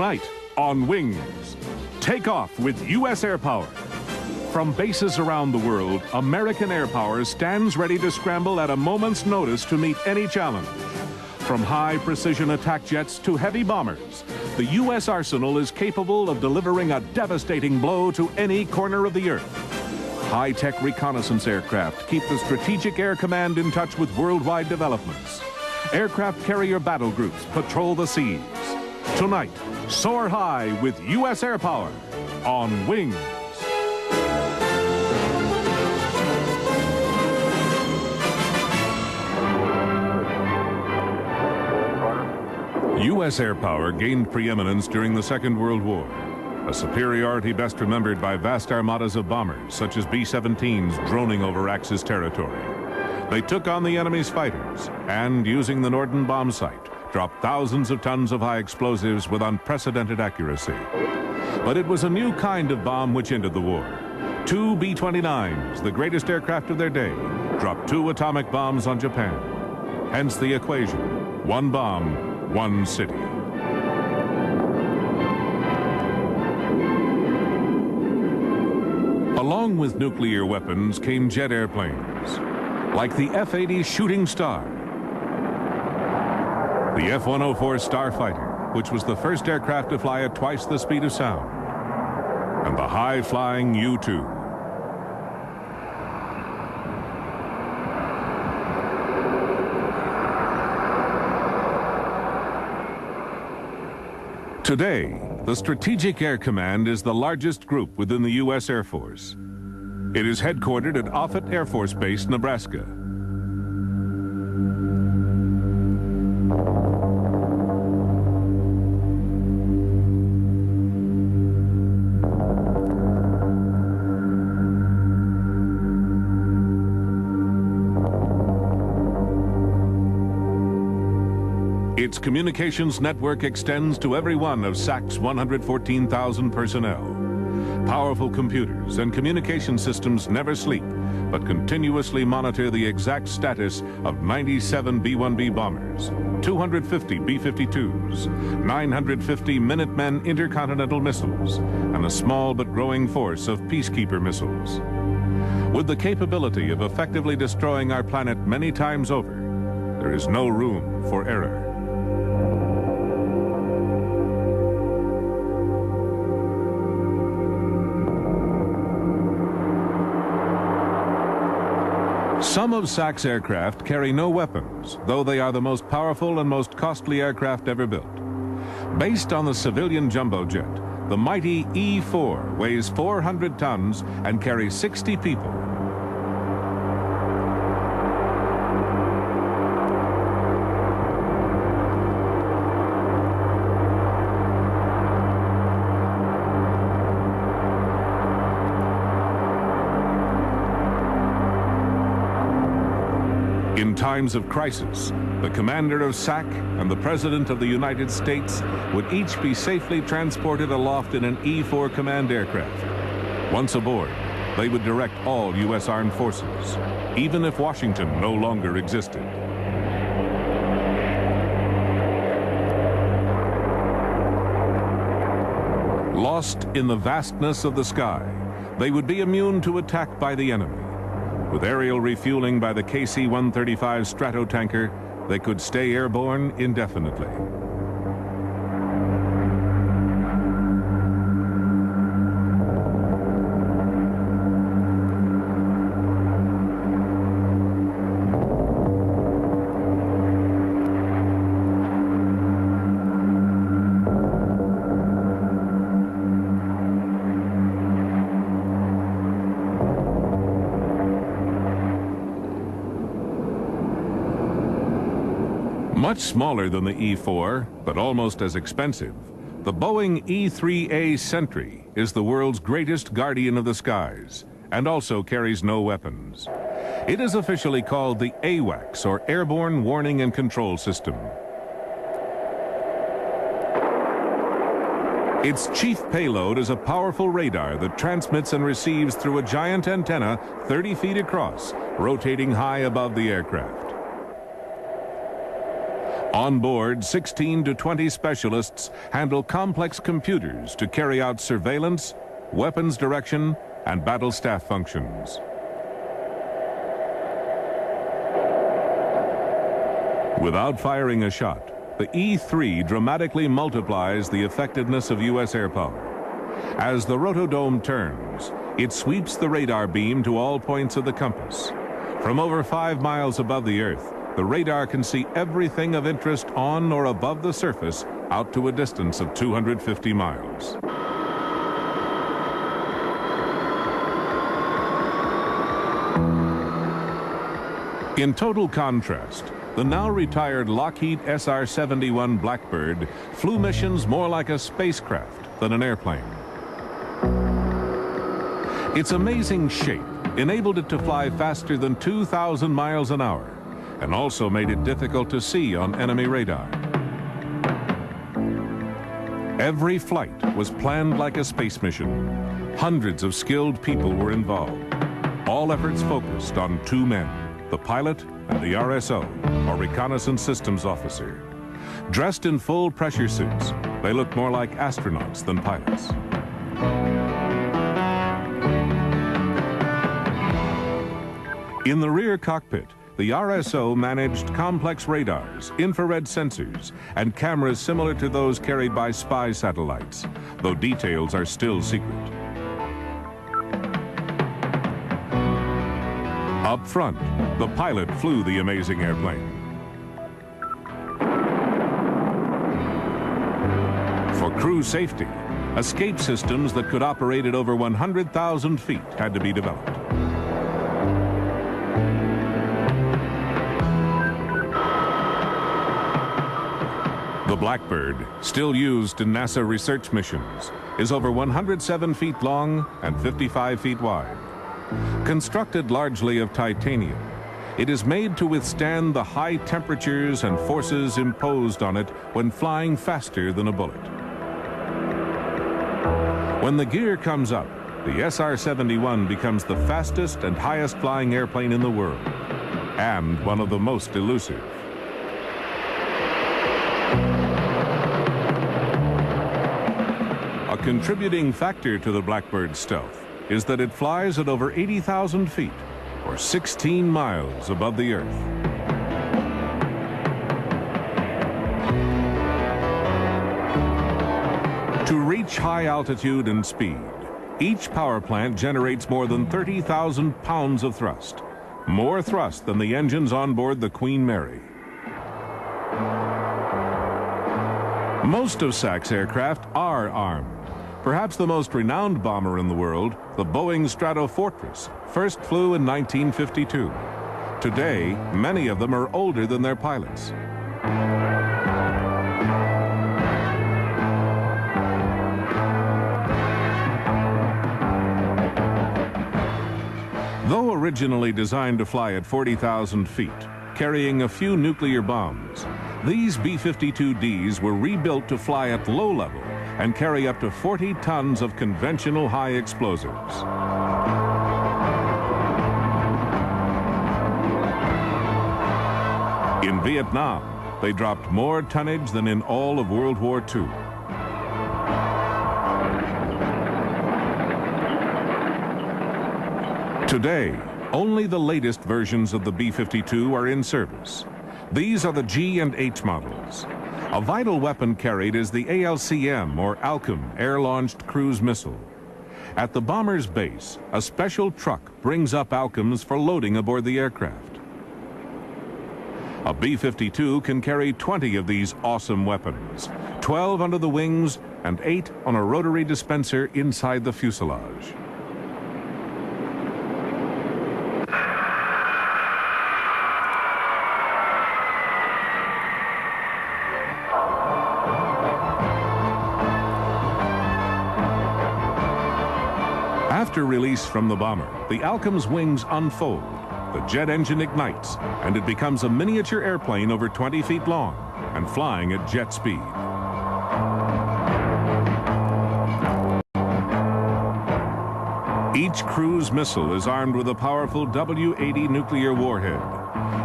Tonight on Wings, take off with U.S. Air Power. From bases around the world, American Air Power stands ready to scramble at a moment's notice to meet any challenge. From high-precision attack jets to heavy bombers, the U.S. arsenal is capable of delivering a devastating blow to any corner of the earth. High-tech reconnaissance aircraft keep the Strategic Air Command in touch with worldwide developments. Aircraft carrier battle groups patrol the seas. Tonight, soar high with U.S. Air Power on Wings. U.S. Air Power gained preeminence during the Second World War, a superiority best remembered by vast armadas of bombers, such as B-17s droning over Axis territory. They took on the enemy's fighters and, using the Norden bomb sight, dropped thousands of tons of high explosives with unprecedented accuracy. But it was a new kind of bomb which ended the war. Two B-29s, the greatest aircraft of their day, dropped 2 atomic bombs on Japan. Hence the equation, one bomb, one city. Along with nuclear weapons came jet airplanes, like the F-80 Shooting Star, the F-104 Starfighter, which was the first aircraft to fly at twice the speed of sound, and the high-flying U-2. Today, the Strategic Air Command is the largest group within the U.S. Air Force. It is headquartered at Offutt Air Force Base, Nebraska. Its communications network extends to every one of SAC's 114,000 personnel. Powerful computers and communication systems never sleep, but continuously monitor the exact status of 97 B-1B bombers, 250 B-52s, 950 Minutemen intercontinental missiles, and a small but growing force of peacekeeper missiles. With the capability of effectively destroying our planet many times over, there is no room for error. Some of SAC's aircraft carry no weapons, though they are the most powerful and most costly aircraft ever built. Based on the civilian jumbo jet, the mighty E-4 weighs 400 tons and carries 60 people. In times of crisis, the commander of SAC and the President of the United States would each be safely transported aloft in an E-4 command aircraft. Once aboard, they would direct all U.S. Armed Forces, even if Washington no longer existed. Lost in the vastness of the sky, they would be immune to attack by the enemy. With aerial refueling by the KC-135 Stratotanker, they could stay airborne indefinitely. Much smaller than the E-4, but almost as expensive, the Boeing E-3A Sentry is the world's greatest guardian of the skies and also carries no weapons. It is officially called the AWACS, or Airborne Warning and Control System. Its chief payload is a powerful radar that transmits and receives through a giant antenna 30 feet across, rotating high above the aircraft. On board, 16 to 20 specialists handle complex computers to carry out surveillance, weapons direction, and battle staff functions. Without firing a shot, the E-3 dramatically multiplies the effectiveness of U.S. air power. As the rotodome turns, it sweeps the radar beam to all points of the compass. From over 5 miles above the Earth, the radar can see everything of interest on or above the surface out to a distance of 250 miles. In total contrast, the now retired Lockheed SR-71 Blackbird flew missions more like a spacecraft than an airplane. Its amazing shape enabled it to fly faster than 2,000 miles an hour and also made it difficult to see on enemy radar. Every flight was planned like a space mission. Hundreds of skilled people were involved. All efforts focused on 2 men, the pilot and the RSO, or Reconnaissance Systems Officer. Dressed in full pressure suits, they looked more like astronauts than pilots. In the rear cockpit, the RSO managed complex radars, infrared sensors, and cameras similar to those carried by spy satellites, though details are still secret. Up front, the pilot flew the amazing airplane. For crew safety, escape systems that could operate at over 100,000 feet had to be developed. The Blackbird, still used in NASA research missions, is over 107 feet long and 55 feet wide. Constructed largely of titanium, it is made to withstand the high temperatures and forces imposed on it when flying faster than a bullet. When the gear comes up, the SR-71 becomes the fastest and highest flying airplane in the world, and one of the most elusive. A contributing factor to the Blackbird's stealth is that it flies at over 80,000 feet, or 16 miles above the Earth. To reach high altitude and speed, each power plant generates more than 30,000 pounds of thrust, more thrust than the engines on board the Queen Mary. Most of SAC's aircraft are armed. Perhaps the most renowned bomber in the world, the Boeing Stratofortress, first flew in 1952. Today, many of them are older than their pilots. Though originally designed to fly at 40,000 feet, carrying a few nuclear bombs, these B-52Ds were rebuilt to fly at low level and carry up to 40 tons of conventional high explosives. In Vietnam, they dropped more tonnage than in all of World War II. Today, only the latest versions of the B-52 are in service. These are the G and H models. A vital weapon carried is the ALCM, or ALCM, Air-Launched Cruise Missile. At the bomber's base, a special truck brings up ALCMs for loading aboard the aircraft. A B-52 can carry 20 of these awesome weapons, 12 under the wings and 8 on a rotary dispenser inside the fuselage. After release from the bomber, the ALCM's wings unfold, the jet engine ignites, and it becomes a miniature airplane over 20 feet long and flying at jet speed. Each cruise missile is armed with a powerful W-80 nuclear warhead.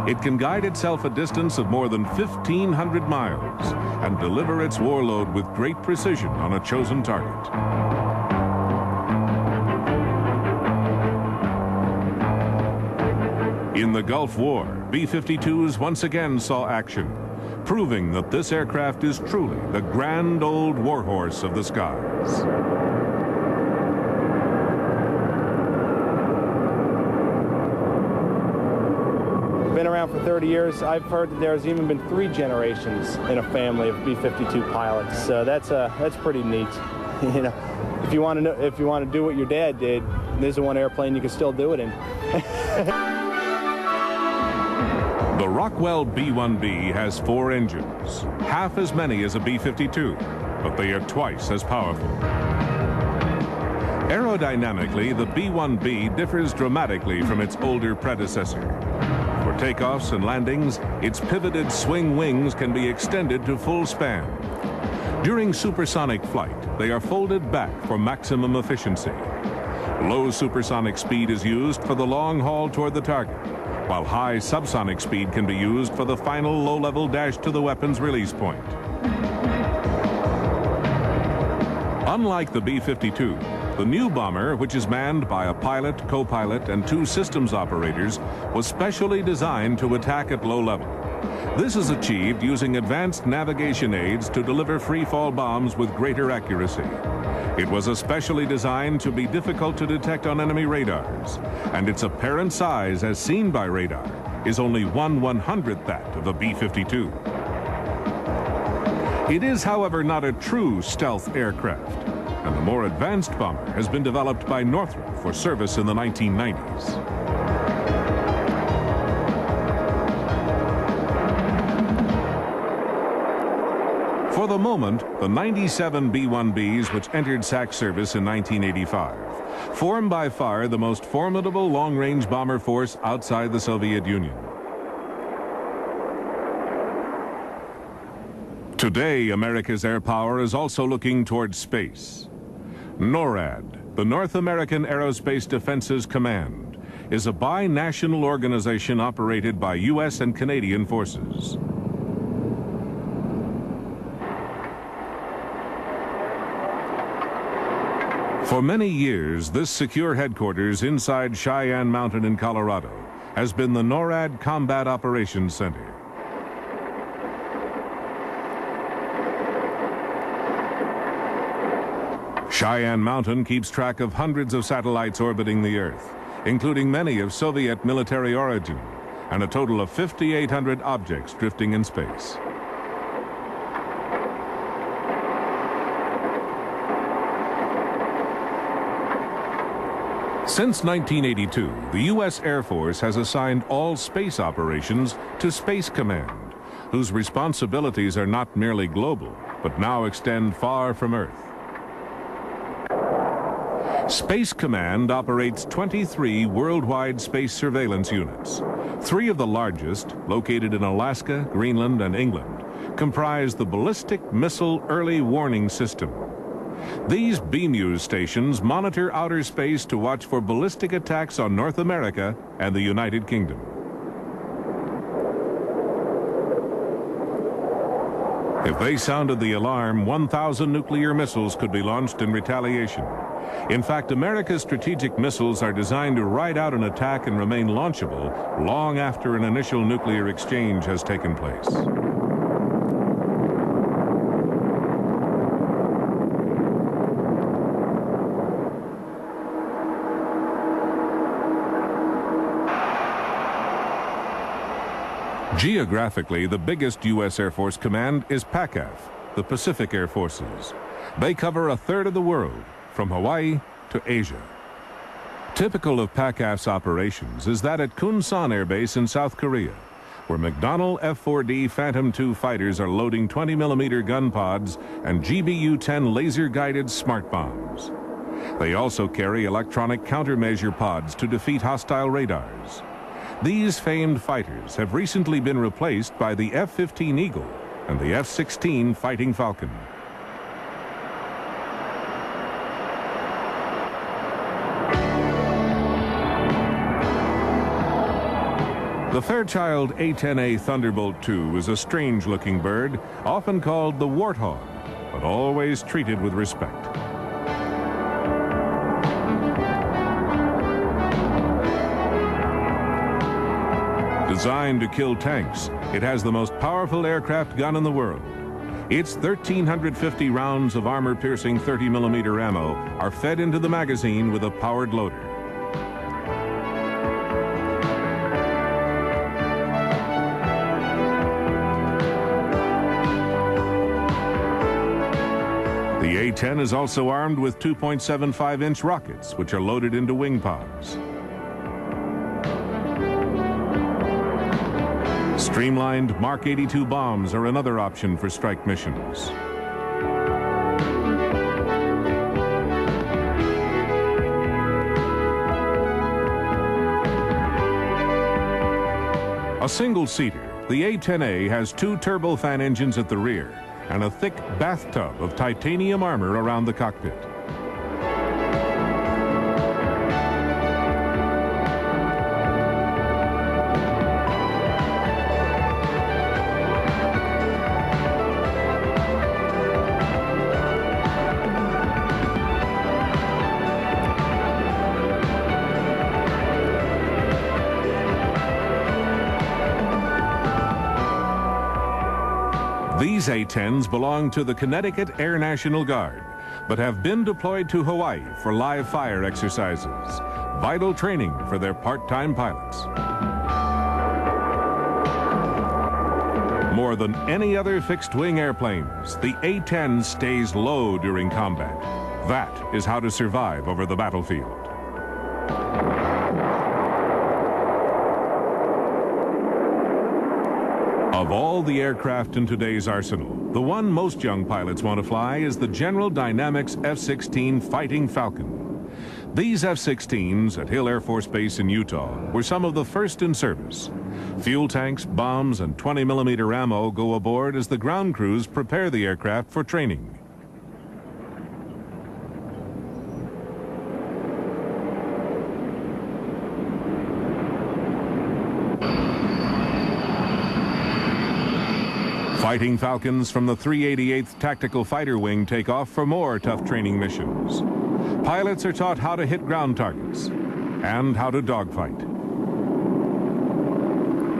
It can guide itself a distance of more than 1,500 miles and deliver its warload with great precision on a chosen target. In the Gulf War, B-52s once again saw action, proving that this aircraft is truly the grand old warhorse of the skies. Been around for 30 years. I've heard that there's even been 3 generations in a family of B-52 pilots. So that's pretty neat. You know, if you want to do what your dad did, there's the one airplane you can still do it in. The Rockwell B-1B has 4 engines, half as many as a B-52, but they are twice as powerful. Aerodynamically, the B-1B differs dramatically from its older predecessor. For takeoffs and landings, its pivoted swing wings can be extended to full span. During supersonic flight, they are folded back for maximum efficiency. Low supersonic speed is used for the long haul toward the target, while high subsonic speed can be used for the final low-level dash to the weapon's release point. Unlike the B-52, the new bomber, which is manned by a pilot, co-pilot, and 2 systems operators, was specially designed to attack at low level. This is achieved using advanced navigation aids to deliver free-fall bombs with greater accuracy. It was especially designed to be difficult to detect on enemy radars, and its apparent size, as seen by radar, is only 1/100th that of a B-52. It is, however, not a true stealth aircraft, and the more advanced bomber has been developed by Northrop for service in the 1990s. For the moment, the 97 B-1Bs which entered SAC service in 1985 form by far the most formidable long-range bomber force outside the Soviet Union. Today, America's air power is also looking towards space. NORAD, the North American Aerospace Defenses Command, is a binational organization operated by U.S. and Canadian forces. For many years, this secure headquarters inside Cheyenne Mountain in Colorado has been the NORAD Combat Operations Center. Cheyenne Mountain keeps track of hundreds of satellites orbiting the Earth, including many of Soviet military origin, and a total of 5,800 objects drifting in space. Since 1982, the U.S. Air Force has assigned all space operations to Space Command, whose responsibilities are not merely global, but now extend far from Earth. Space Command operates 23 worldwide space surveillance units. 3 of the largest, located in Alaska, Greenland, and England, comprise the Ballistic Missile Early Warning System. These BMUS stations monitor outer space to watch for ballistic attacks on North America and the United Kingdom. If they sounded the alarm, 1,000 nuclear missiles could be launched in retaliation. In fact, America's strategic missiles are designed to ride out an attack and remain launchable long after an initial nuclear exchange has taken place. Geographically, the biggest U.S. Air Force command is PACAF, the Pacific Air Forces. They cover a third of the world, from Hawaii to Asia. Typical of PACAF's operations is that at Kunsan Air Base in South Korea, where McDonnell F-4D Phantom II fighters are loading 20mm gun pods and GBU-10 laser-guided smart bombs. They also carry electronic countermeasure pods to defeat hostile radars. These famed fighters have recently been replaced by the F-15 Eagle and the F-16 Fighting Falcon. The Fairchild A-10A Thunderbolt II is a strange-looking bird, often called the warthog, but always treated with respect. Designed to kill tanks, it has the most powerful aircraft gun in the world. Its 1,350 rounds of armor-piercing 30mm ammo are fed into the magazine with a powered loader. The A-10 is also armed with 2.75-inch rockets, which are loaded into wing pods. Streamlined Mark 82 bombs are another option for strike missions. A single-seater, the A-10A has 2 turbofan engines at the rear and a thick bathtub of titanium armor around the cockpit. These A-10s belong to the Connecticut Air National Guard, but have been deployed to Hawaii for live fire exercises, vital training for their part-time pilots. More than any other fixed-wing airplanes, the A-10 stays low during combat. That is how to survive over the battlefield. Of all the aircraft in today's arsenal, the one most young pilots want to fly is the General Dynamics F-16 Fighting Falcon. These F-16s at Hill Air Force Base in Utah were some of the first in service. Fuel tanks, bombs, and 20mm ammo go aboard as the ground crews prepare the aircraft for training. Fighting Falcons from the 388th Tactical Fighter Wing take off for more tough training missions. Pilots are taught how to hit ground targets and how to dogfight.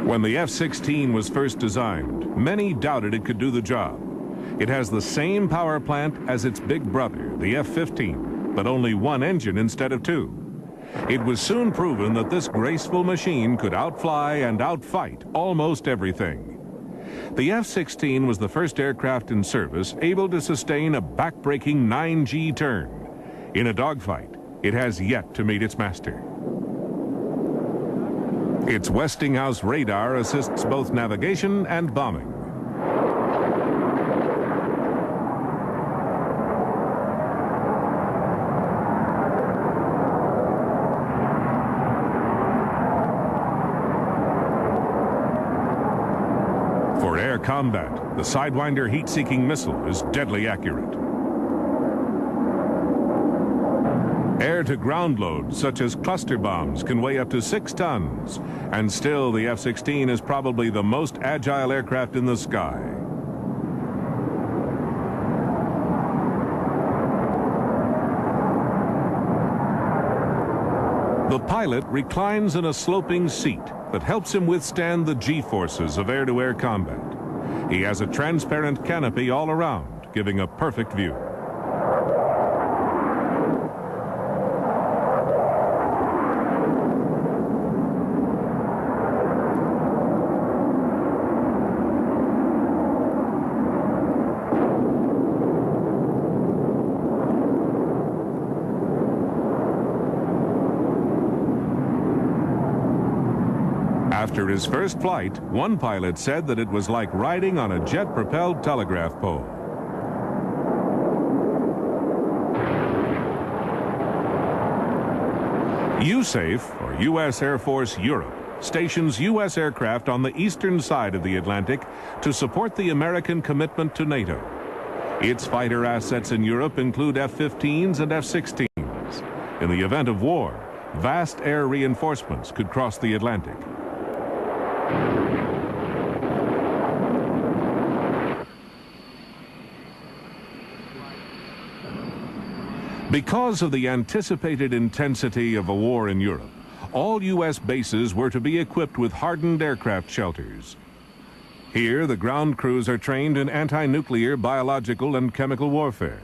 When the F-16 was first designed, many doubted it could do the job. It has the same power plant as its big brother, the F-15, but only 1 engine instead of 2. It was soon proven that this graceful machine could outfly and outfight almost everything. The F-16 was the first aircraft in service able to sustain a backbreaking 9G turn. In a dogfight, it has yet to meet its master. Its Westinghouse radar assists both navigation and bombing. For air combat, the Sidewinder heat-seeking missile is deadly accurate. Air-to-ground loads, such as cluster bombs, can weigh up to 6 tons, and still the F-16 is probably the most agile aircraft in the sky. The pilot reclines in a sloping seat that helps him withstand the G-forces of air-to-air combat. He has a transparent canopy all around, giving a perfect view. After his first flight, one pilot said that it was like riding on a jet-propelled telegraph pole. USAF, or U.S. Air Force Europe, stations U.S. aircraft on the eastern side of the Atlantic to support the American commitment to NATO. Its fighter assets in Europe include F-15s and F-16s. In the event of war, vast air reinforcements could cross the Atlantic. Because of the anticipated intensity of a war in Europe, all U.S. bases were to be equipped with hardened aircraft shelters. Here, the ground crews are trained in anti-nuclear, biological, and chemical warfare.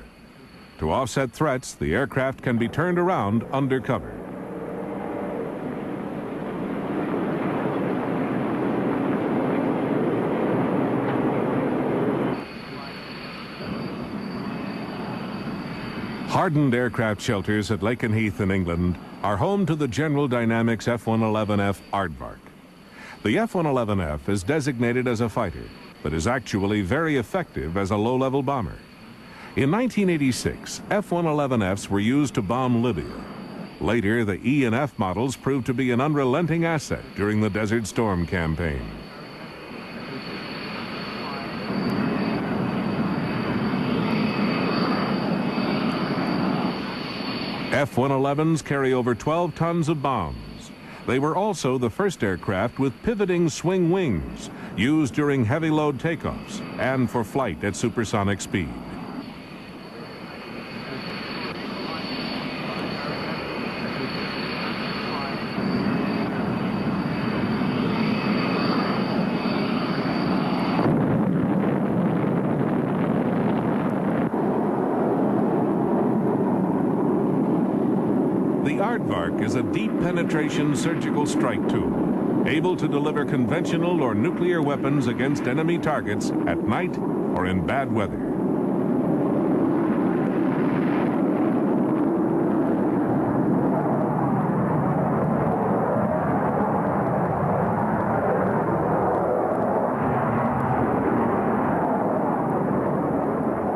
To offset threats, the aircraft can be turned around under cover. Hardened aircraft shelters at Lakenheath in England are home to the General Dynamics F-111F Aardvark. The F-111F is designated as a fighter, but is actually very effective as a low-level bomber. In 1986, F-111Fs were used to bomb Libya. Later, the E and F models proved to be an unrelenting asset during the Desert Storm campaign. F-111s carry over 12 tons of bombs. They were also the first aircraft with pivoting swing wings, used during heavy load takeoffs and for flight at supersonic speed. The Aardvark is a deep penetration surgical strike tool, able to deliver conventional or nuclear weapons against enemy targets at night or in bad weather.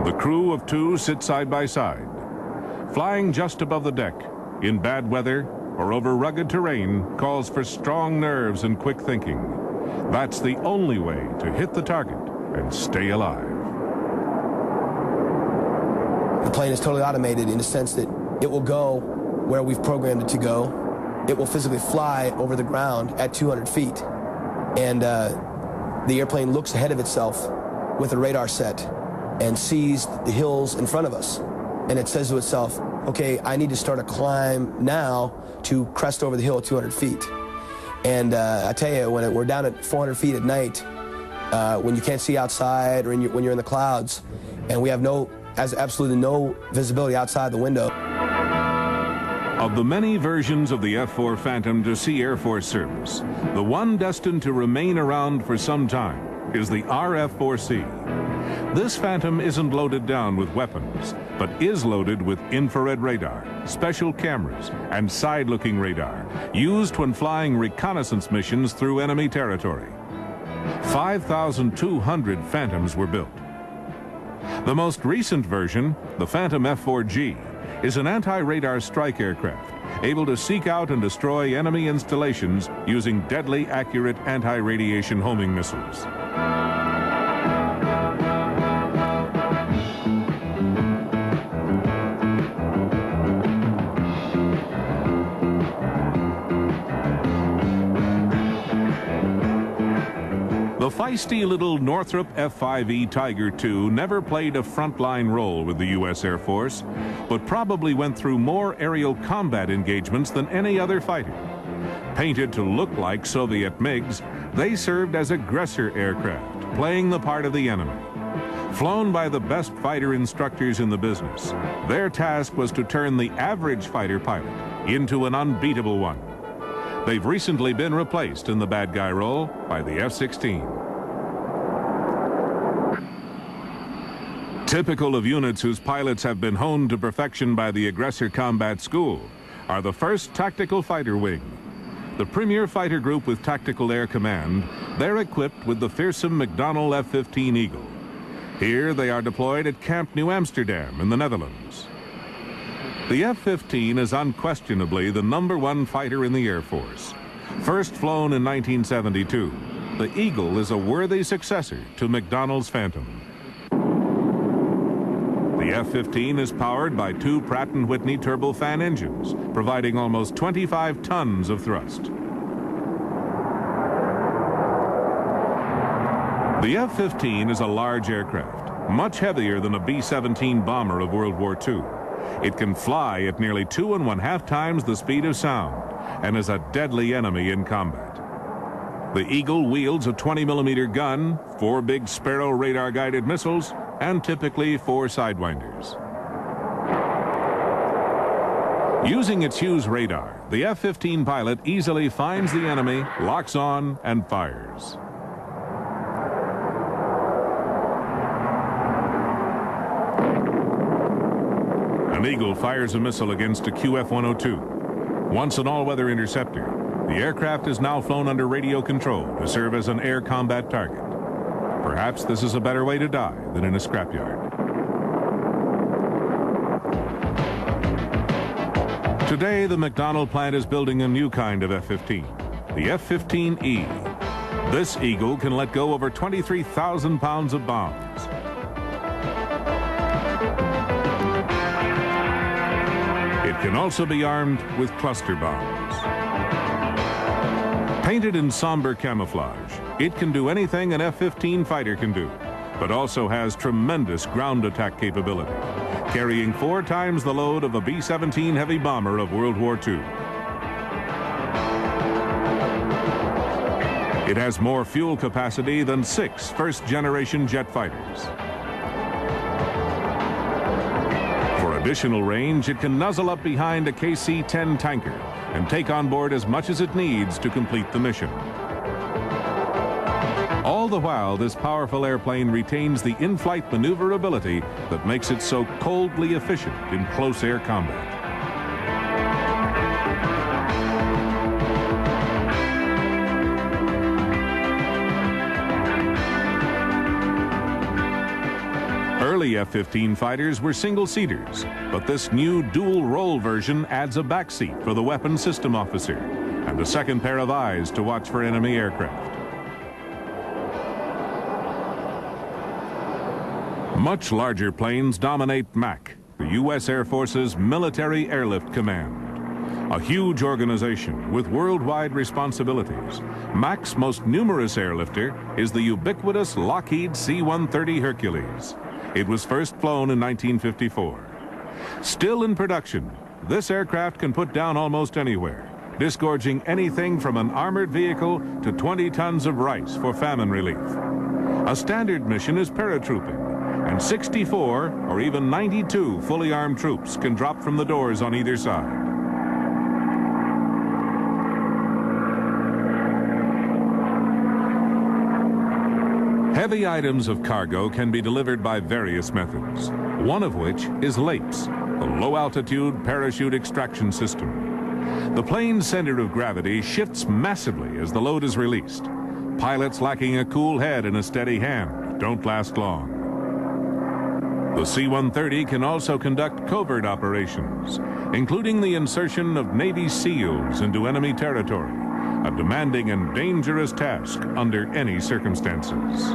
The crew of two sit side by side, flying just above the deck. In bad weather or over rugged terrain calls for strong nerves and quick thinking. That's the only way to hit the target and stay alive. The plane is totally automated in the sense that it will go where we've programmed it to go. It will physically fly over the ground at 200 feet. And the airplane looks ahead of itself with a radar set and sees the hills in front of us. And it says to itself, okay, I need to start a climb now to crest over the hill at 200 feet. And I tell you, when we're down at 400 feet at night, when you can't see outside or when you're in the clouds, and we have absolutely no visibility outside the window. Of the many versions of the F-4 Phantom to see Air Force service, the one destined to remain around for some time is the RF-4C. This Phantom isn't loaded down with weapons, but is loaded with infrared radar, special cameras, and side-looking radar, used when flying reconnaissance missions through enemy territory. 5,200 Phantoms were built. The most recent version, the Phantom F-4G, is an anti-radar strike aircraft, able to seek out and destroy enemy installations using deadly accurate anti-radiation homing missiles. The feisty little Northrop F-5E Tiger II never played a frontline role with the U.S. Air Force, but probably went through more aerial combat engagements than any other fighter. Painted to look like Soviet MiGs, they served as aggressor aircraft, playing the part of the enemy. Flown by the best fighter instructors in the business, their task was to turn the average fighter pilot into an unbeatable one. They've recently been replaced in the bad guy role by the F-16. Typical of units whose pilots have been honed to perfection by the Aggressor Combat School are the 1st Tactical Fighter Wing. The premier fighter group with Tactical Air Command, they're equipped with the fearsome McDonnell F-15 Eagle. Here they are deployed at Camp New Amsterdam in the Netherlands. The F-15 is unquestionably the #1 fighter in the Air Force. First flown in 1972, the Eagle is a worthy successor to McDonnell's Phantom. The F-15 is powered by 2 Pratt & Whitney turbofan engines, providing almost 25 tons of thrust. The F-15 is a large aircraft, much heavier than a B-17 bomber of World War II. It can fly at nearly 2.5 times the speed of sound and is a deadly enemy in combat. The Eagle wields a 20mm gun, 4 big Sparrow radar-guided missiles, and typically 4 Sidewinders. Using its Hughes radar, the F-15 pilot easily finds the enemy, locks on, and fires. An Eagle fires a missile against a QF-102. Once an all-weather interceptor, the aircraft is now flown under radio control to serve as an air combat target. Perhaps this is a better way to die than in a scrapyard. Today, the McDonnell plant is building a new kind of F-15, the F-15E. This Eagle can let go over 23,000 pounds of bombs. It can also be armed with cluster bombs. Painted in somber camouflage, it can do anything an F-15 fighter can do, but also has tremendous ground attack capability, carrying 4 times the load of a B-17 heavy bomber of World War II. It has more fuel capacity than 6 first-generation jet fighters. For additional range, it can nuzzle up behind a KC-10 tanker and take on board as much as it needs to complete the mission. All the while, this powerful airplane retains the in-flight maneuverability that makes it so coldly efficient in close air combat. Early F-15 fighters were single-seaters, but this new dual-role version adds a backseat for the weapons system officer and a second pair of eyes to watch for enemy aircraft. Much larger planes dominate MAC, the U.S. Air Force's Military Airlift Command. A huge organization with worldwide responsibilities, MAC's most numerous airlifter is the ubiquitous Lockheed C-130 Hercules. It was first flown in 1954. Still in production, this aircraft can put down almost anywhere, disgorging anything from an armored vehicle to 20 tons of rice for famine relief. A standard mission is paratrooping, and 64 or even 92 fully armed troops can drop from the doors on either side. Heavy items of cargo can be delivered by various methods, one of which is LAPES, the low-altitude parachute extraction system. The plane's center of gravity shifts massively as the load is released. Pilots lacking a cool head and a steady hand don't last long. The C-130 can also conduct covert operations, including the insertion of Navy SEALs into enemy territory, a demanding and dangerous task under any circumstances.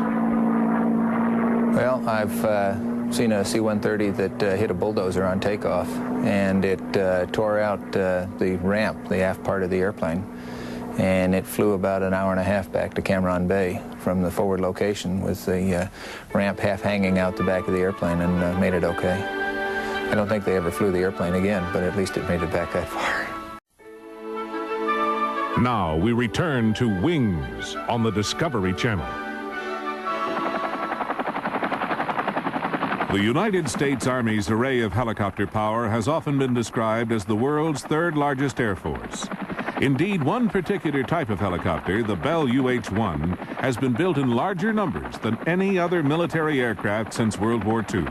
Well, I've seen a C-130 that hit a bulldozer on takeoff, and it tore out the ramp, the aft part of the airplane, and it flew about an hour and a half back to Cam Bay from the forward location with the ramp half hanging out the back of the airplane, and made it okay. I don't think they ever flew the airplane again, but at least it made it back that far. Now we return to Wings on the Discovery Channel. The United States Army's array of helicopter power has often been described as the world's third largest air force. Indeed, one particular type of helicopter, the Bell UH-1, has been built in larger numbers than any other military aircraft since World War II.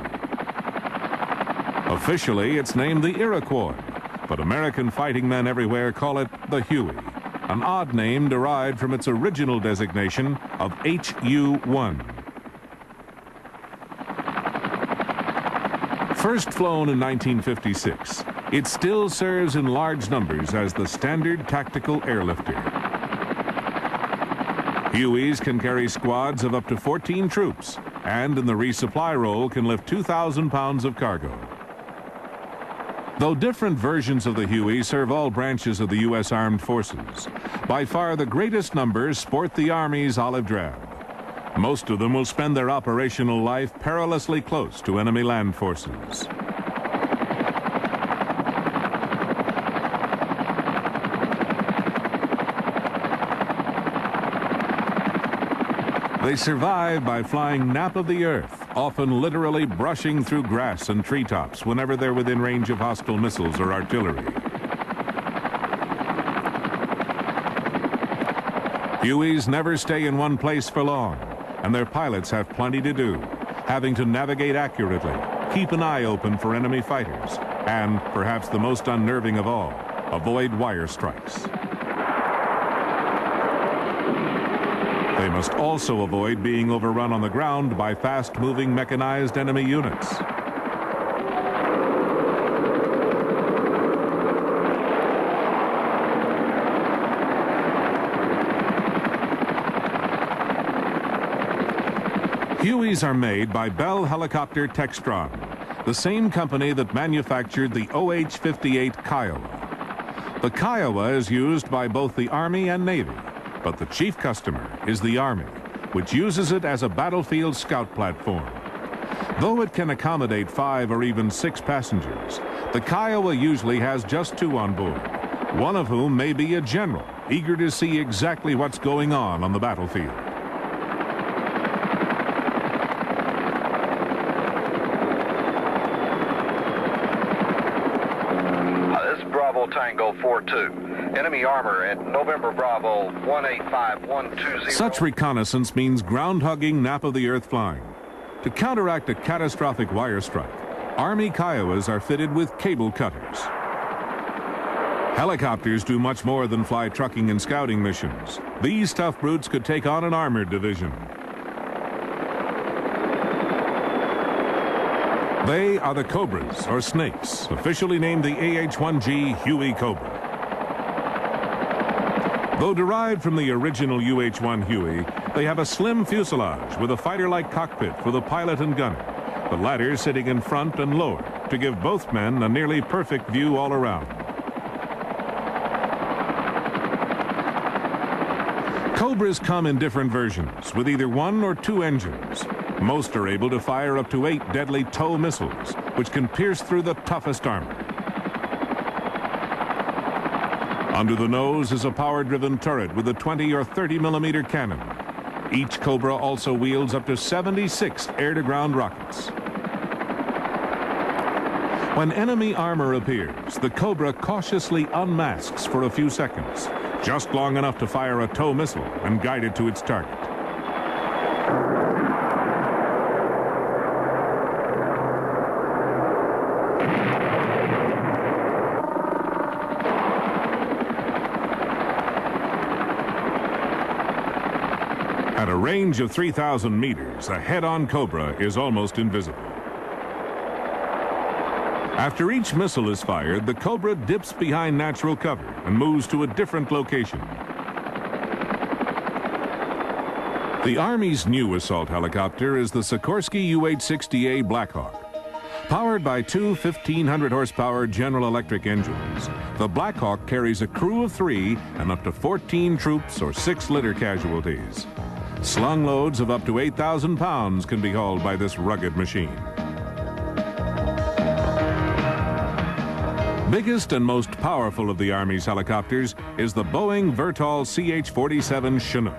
Officially, it's named the Iroquois, but American fighting men everywhere call it the Huey, an odd name derived from its original designation of HU-1. First flown in 1956, it still serves in large numbers as the standard tactical airlifter. Hueys can carry squads of up to 14 troops, and in the resupply role can lift 2,000 pounds of cargo. Though different versions of the Huey serve all branches of the U.S. Armed Forces, by far the greatest numbers sport the Army's olive drab. Most of them will spend their operational life perilously close to enemy land forces. They survive by flying nap of the earth, often literally brushing through grass and treetops whenever they're within range of hostile missiles or artillery. Hueys never stay in one place for long, and their pilots have plenty to do, having to navigate accurately, keep an eye open for enemy fighters, and, perhaps the most unnerving of all, avoid wire strikes. They must also avoid being overrun on the ground by fast-moving mechanized enemy units. Hueys are made by Bell Helicopter Textron, the same company that manufactured the OH-58 Kiowa. The Kiowa is used by both the Army and Navy, but the chief customer is the Army, which uses it as a battlefield scout platform. Though it can accommodate 5 or even 6 passengers, the Kiowa usually has just 2 on board, one of whom may be a general, eager to see exactly what's going on the battlefield. This is Bravo Tango 42. Enemy armor at November Bravo 185120. Such reconnaissance means ground-hugging, nap-of-the-earth flying. To counteract a catastrophic wire strike, Army Kiowas are fitted with cable cutters. Helicopters do much more than fly trucking and scouting missions. These tough brutes could take on an armored division. They are the Cobras, or Snakes, officially named the AH-1G Huey Cobra. Though derived from the original UH-1 Huey, they have a slim fuselage with a fighter-like cockpit for the pilot and gunner, the latter sitting in front and lower to give both men a nearly perfect view all around. Cobras come in different versions, with either 1 or 2 engines. Most are able to fire up to 8 deadly TOW missiles, which can pierce through the toughest armor. Under the nose is a power-driven turret with a 20 or 30 millimeter cannon. Each Cobra also wields up to 76 air-to-ground rockets. When enemy armor appears, the Cobra cautiously unmasks for a few seconds, just long enough to fire a TOW missile and guide it to its target. At a range of 3,000 meters, a head-on Cobra is almost invisible. After each missile is fired, the Cobra dips behind natural cover and moves to a different location. The Army's new assault helicopter is the Sikorsky UH-60A Blackhawk. Powered by 2 1,500-horsepower General Electric engines, the Blackhawk carries a crew of 3 and up to 14 troops or 6 litter casualties. Slung loads of up to 8,000 pounds can be hauled by this rugged machine. Biggest and most powerful of the Army's helicopters is the Boeing Vertol CH-47 Chinook.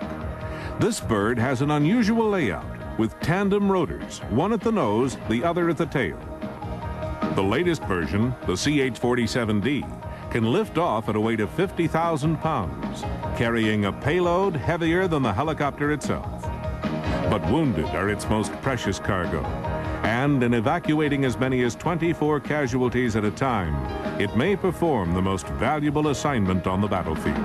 This bird has an unusual layout with tandem rotors, one at the nose, the other at the tail. The latest version, the CH-47D, can lift off at a weight of 50,000 pounds, carrying a payload heavier than the helicopter itself. But wounded are its most precious cargo, and in evacuating as many as 24 casualties at a time, it may perform the most valuable assignment on the battlefield.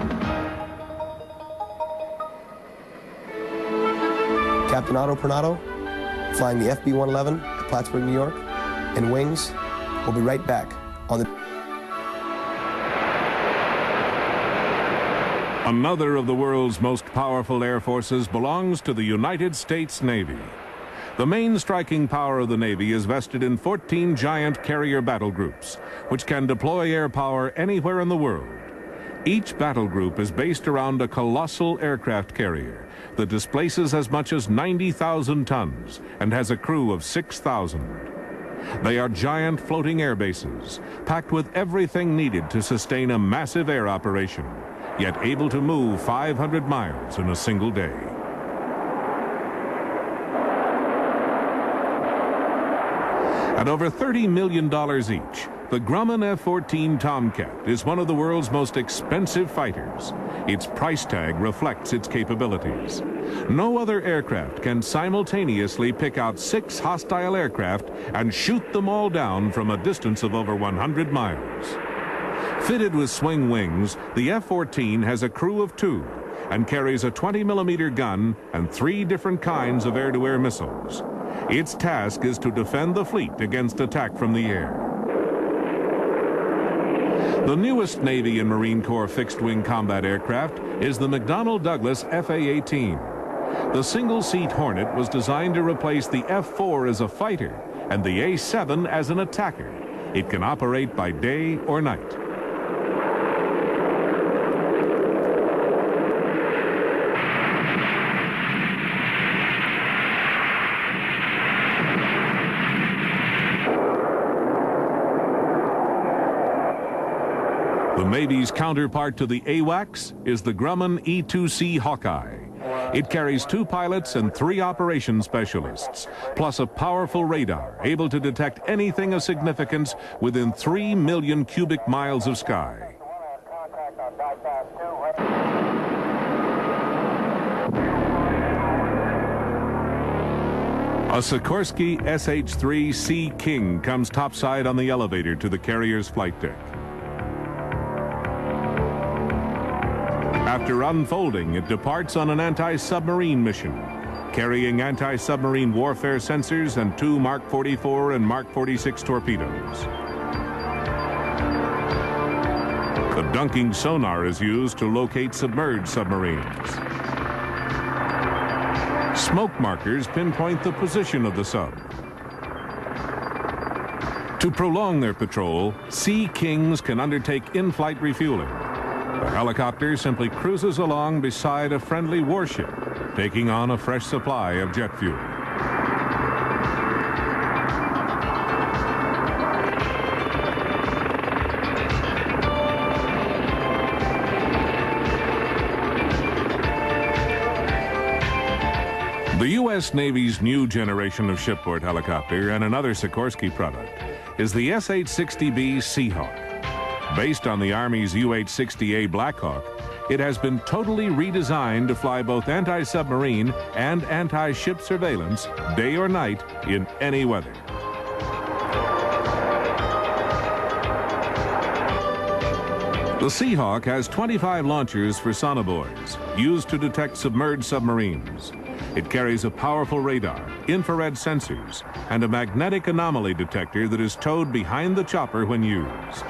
Captain Otto Pernotto, flying the FB-111 to Plattsburgh, New York, and wings. We'll be right back on the... Another of the world's most powerful air forces belongs to the United States Navy. The main striking power of the Navy is vested in 14 giant carrier battle groups, which can deploy air power anywhere in the world. Each battle group is based around a colossal aircraft carrier that displaces as much as 90,000 tons and has a crew of 6,000. They are giant floating air bases, packed with everything needed to sustain a massive air operation, yet able to move 500 miles in a single day. At over $30 million each, the Grumman F-14 Tomcat is one of the world's most expensive fighters. Its price tag reflects its capabilities. No other aircraft can simultaneously pick out 6 hostile aircraft and shoot them all down from a distance of over 100 miles. Fitted with swing wings, the F-14 has a crew of 2 and carries a 20-millimeter gun and 3 different kinds of air-to-air missiles. Its task is to defend the fleet against attack from the air. The newest Navy and Marine Corps fixed-wing combat aircraft is the McDonnell Douglas FA-18. The single-seat Hornet was designed to replace the F-4 as a fighter and the A-7 as an attacker. It can operate by day or night. The Navy's counterpart to the AWACS is the Grumman E-2C Hawkeye. It carries 2 pilots and 3 operations specialists, plus a powerful radar able to detect anything of significance within 3 million cubic miles of sky. A Sikorsky SH-3 Sea King comes topside on the elevator to the carrier's flight deck. After unfolding, it departs on an anti-submarine mission, carrying anti-submarine warfare sensors and 2 Mark 44 and Mark 46 torpedoes. The dunking sonar is used to locate submerged submarines. Smoke markers pinpoint the position of the sub. To prolong their patrol, Sea Kings can undertake in-flight refueling. The helicopter simply cruises along beside a friendly warship, taking on a fresh supply of jet fuel. The U.S. Navy's new generation of shipboard helicopter and another Sikorsky product is the SH-60B Seahawk. Based on the Army's UH-60A Blackhawk, it has been totally redesigned to fly both anti-submarine and anti-ship surveillance day or night in any weather. The Seahawk has 25 launchers for sonobuoys used to detect submerged submarines. It carries a powerful radar, infrared sensors, and a magnetic anomaly detector that is towed behind the chopper when used.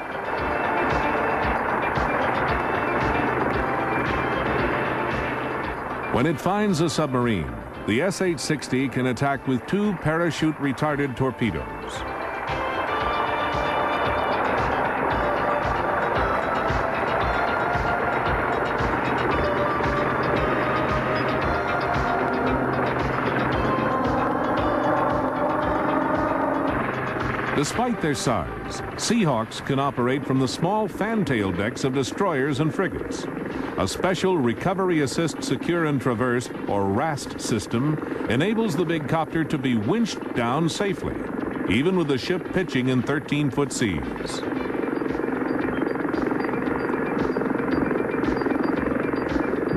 When it finds a submarine, the SH-60 can attack with 2 parachute-retarded torpedoes. Despite their size, Seahawks can operate from the small fantail decks of destroyers and frigates. A special Recovery Assist Secure and Traverse, or RAST system, enables the big copter to be winched down safely, even with the ship pitching in 13-foot seas.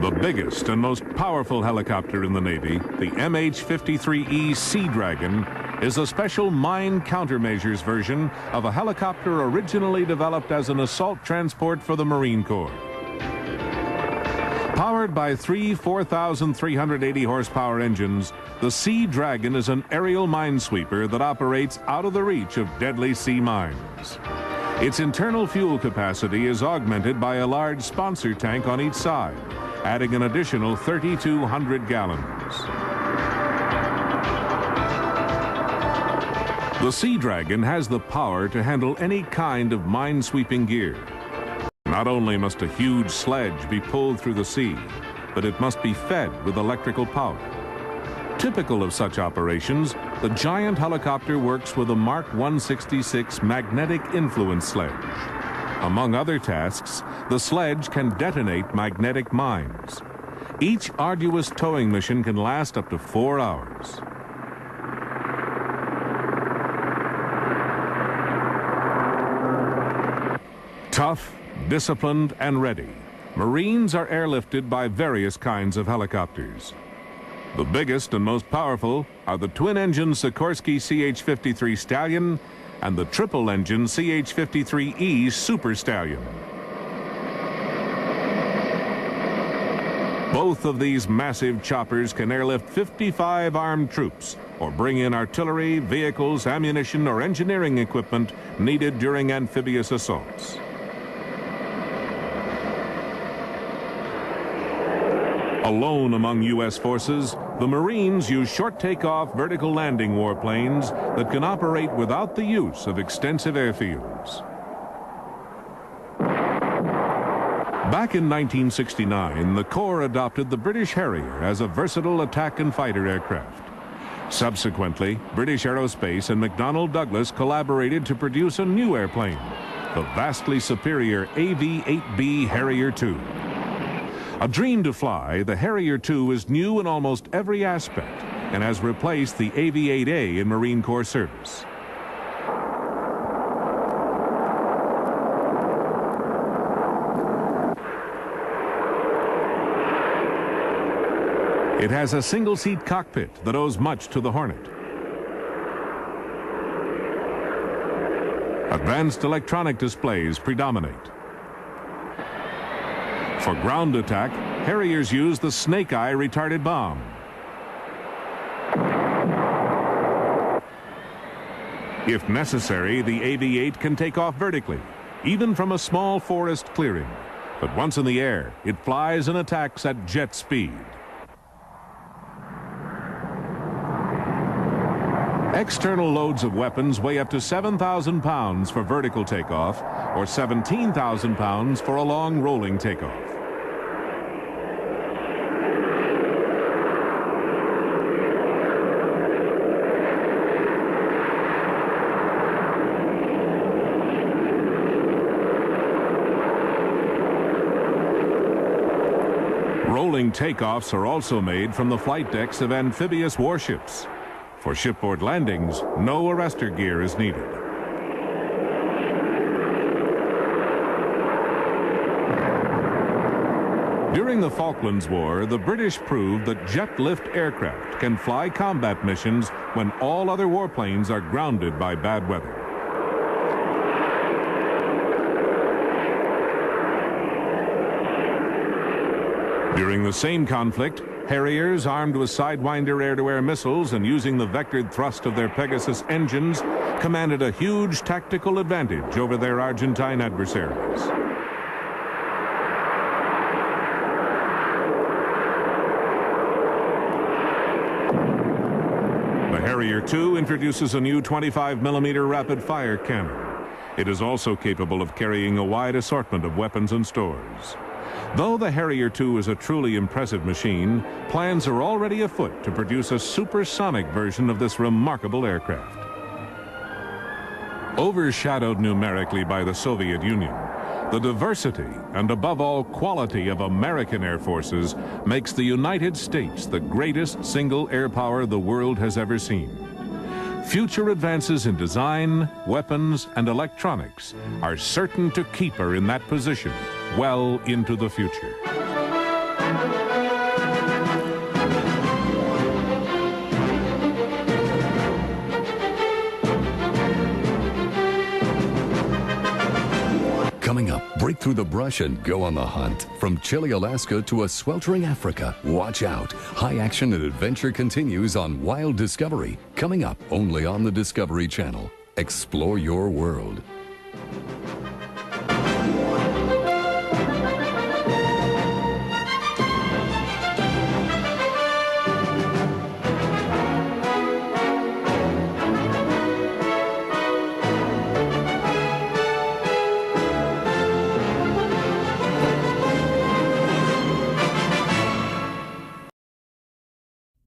The biggest and most powerful helicopter in the Navy, the MH-53E Sea Dragon, is a special mine countermeasures version of a helicopter originally developed as an assault transport for the Marine Corps. Powered by 3 4,380 horsepower engines, the Sea Dragon is an aerial minesweeper that operates out of the reach of deadly sea mines. Its internal fuel capacity is augmented by a large sponsor tank on each side, adding an additional 3,200 gallons. The Sea Dragon has the power to handle any kind of mine-sweeping gear. Not only must a huge sledge be pulled through the sea, but it must be fed with electrical power. Typical of such operations, the giant helicopter works with a Mark 166 magnetic influence sledge. Among other tasks, the sledge can detonate magnetic mines. Each arduous towing mission can last up to 4 hours. Tough, disciplined, and ready, Marines are airlifted by various kinds of helicopters. The biggest and most powerful are the twin-engine Sikorsky CH-53 Stallion and the triple-engine CH-53E Super Stallion. Both of these massive choppers can airlift 55 armed troops or bring in artillery, vehicles, ammunition, or engineering equipment needed during amphibious assaults. Alone among U.S. forces, the Marines use short takeoff vertical landing warplanes that can operate without the use of extensive airfields. Back in 1969, the Corps adopted the British Harrier as a versatile attack and fighter aircraft. Subsequently, British Aerospace and McDonnell Douglas collaborated to produce a new airplane, the vastly superior AV-8B Harrier II. A dream to fly, the Harrier II is new in almost every aspect and has replaced the AV-8A in Marine Corps service. It has a single-seat cockpit that owes much to the Hornet. Advanced electronic displays predominate. For ground attack, Harriers use the Snake-Eye retarded bomb. If necessary, the AV-8 can take off vertically, even from a small forest clearing. But once in the air, it flies and attacks at jet speed. External loads of weapons weigh up to 7,000 pounds for vertical takeoff or 17,000 pounds for a long rolling takeoff. Rolling takeoffs are also made from the flight decks of amphibious warships. For shipboard landings, no arrestor gear is needed. During the Falklands War, the British proved that jet-lift aircraft can fly combat missions when all other warplanes are grounded by bad weather. During the same conflict, Harriers, armed with Sidewinder air-to-air missiles and using the vectored thrust of their Pegasus engines, commanded a huge tactical advantage over their Argentine adversaries. The Harrier II introduces a new 25mm rapid-fire cannon. It is also capable of carrying a wide assortment of weapons and stores. Though the Harrier II is a truly impressive machine, plans are already afoot to produce a supersonic version of this remarkable aircraft. Overshadowed numerically by the Soviet Union, the diversity and above all quality of American air forces makes the United States the greatest single air power the world has ever seen. Future advances in design, weapons, and electronics are certain to keep her in that position well into the future. Coming up, break through the brush and go on the hunt. From chilly Alaska to a sweltering Africa, watch out. High action and adventure continues on Wild Discovery. Coming up only on the Discovery Channel. Explore your world.